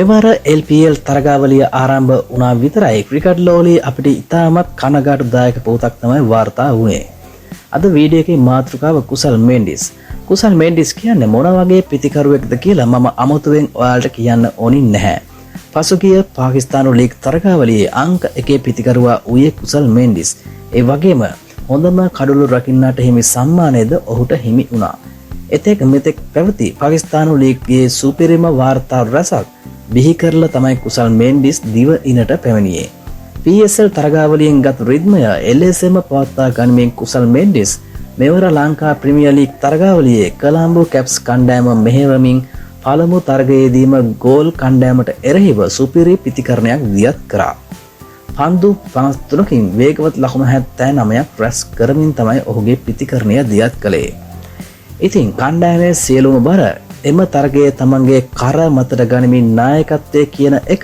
එවර LPL තරගාවලිය ආරම්භ වුණා විතරයි ක්‍රිකට් ලෝලේ අපිට ඉතාමත් කනගාටුදායක පුවතක් තමයි වාර්තා වුණේ. අද වීඩියෝ එකේ මාතෘකාව කුසල් මෙන්ඩිස්. කුසල් මෙන්ඩිස් කියන්නේ මොන වගේ පිතිකරුවෙක්ද කියලා මම අමුතුවෙන් ඔයාලට කියන්න ඕනි නැහැ. පසුගිය පාකිස්තානු ලීග් තරගාවලියේ අංක 1 පිතිකරුවා ඌයේ කුසල් මෙන්ඩිස්. ඒ වගේම හොඳම කඩළු රකින්නට හිමි සම්මානයද ඔහුට හිමි වුණා. එතෙක් මෙතෙක් පැවති පාකිස්තානු ලීග්ගේ සුපිරිම වාර්තා රසක් බිහි කරලා තමයි කුසල් මෙන්ඩිස් දිව ඉනට පැමිණියේ. PSL තරගාවලියෙන් ගත් රිද්මය එලෙසම පවත්වා ගනිමින් කුසල් මෙන්ඩිස් මෙවර ලංකා ප්‍රීමියර් ලීග් තරගාවලියේ කොලම්බෝ කැප්ස් කණ්ඩායම මෙහෙවමින් පළමු තරගයේදීම ගෝල් කණ්ඩායමට එරෙහිව සුපිරි පිතිකරණයක් දියත් කරා. පන්දු 53කින් වේගවත් ලකුණු 79ක් රැස් කරමින් තමයි ඔහුගේ පිතිකරණය දියත් කළේ. ඉතින් කණ්ඩායමේ සියලුම බර එම තරගයේ තමන්ගේ කර මතට ගනිමින් නායකත්වයේ කියන එක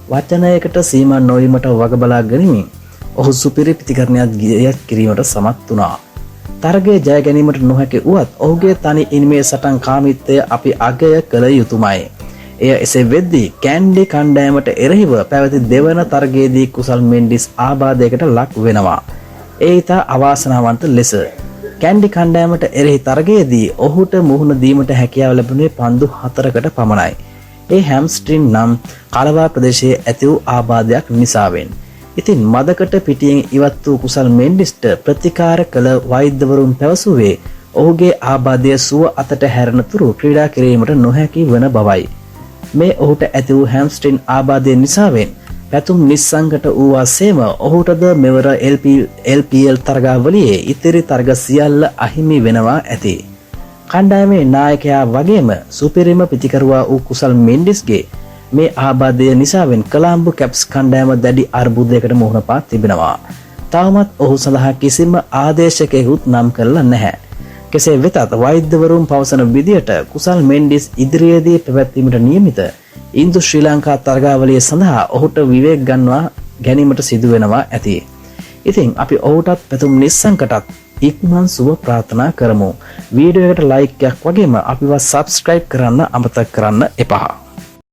වචනයකට සීමා නොවීමට වග බලා ගනිමින් ඔහු සුපිරි පිතිකරණයක් දියත් කිරීමට සමත් වුණා. තරගයේ ජය ගැනීමට නොහැකි වුවත් ඔහුගේ තනි ඉනිමේ සටන් කාමීත්වය අපි අගය කළ යුතුමයි. එය එසේ වෙද්දී කැන්ඩි කණ්ඩායමට එරෙහිව පැවති දෙවන තරගයේදී කුසල් මෙන්ඩිස් ආබාධයකට ලක් වෙනවා. ඒ ඉතා අවාසනාවන්ත ලෙස කැන්ඩි කණ්ඩායමට එරෙහි තරගයේදී ඔහුට මුහුණ දීමට හැකියාව ලැබුණේ පන්දු 4කට පමණයි. ඒ හැම්ස්ට්‍රින් නම් කලවා ප්‍රදේශයේ ඇති වූ ආබාධයක් නිසාවෙන්. ඉතින් මදකට පිටියෙන් ඉවත් වූ කුසල් මෙන්ඩිස්ට ප්‍රතිකාර කළ වෛද්‍යවරුන් පැවසුවේ ඔහුගේ ආබාධය සුව අතට හැරෙන තුරු ක්‍රීඩා කිරීමට නොහැකි වන බවයි. මේ ඔහුට ඇති වූ හැම්ස්ට්‍රින් ආබාධය නිසාවෙන් පැතුම් නිස්සංගට වූවාසේම ඔහුටද මෙවර LPL තරගාවලියේ ඉතිරි තරග සියල්ල අහිමි වෙනවා ඇති. කණ්ඩායමේ නායකයා වගේම සුපිරිම පිතිකරුවා වූ කුසල් මෙන්ඩිස්ගේ මේ ආබාධය නිසාවෙන් කොලම්බෝ කැප්ස් කණ්ඩායම දැඩි අර්බුදයකට මුහුණ පා තිබෙනවා. තවමත් ඔහු සඳහා කිසිම ආදේශකයෙකුත් නම් කරලා නැහැ. කෙසේ වෙතත් වෛද්‍යවරුන් පවසන විදියට කුසල් මෙන්ඩිස් ඉදිරියේදී පැවැත්වීමට නියමිත ඉන්දු ශ්‍රී ලංකා තරගාවලිය සඳහා ඔහුට විවේක ගන්වා ගැනීමට සිදු වෙනවා ඇති. ඉතින් අපි ඔහුටත් පැතුම් නිස්සංකටත් ඉක්මන් සුව ප්‍රාර්ථනා කරමු. වීඩියෝ එකට ලයික් එකක් වගේම අපිව සබ්ස්ක්‍රයිබ් කරන්න අමතක කරන්න එපා.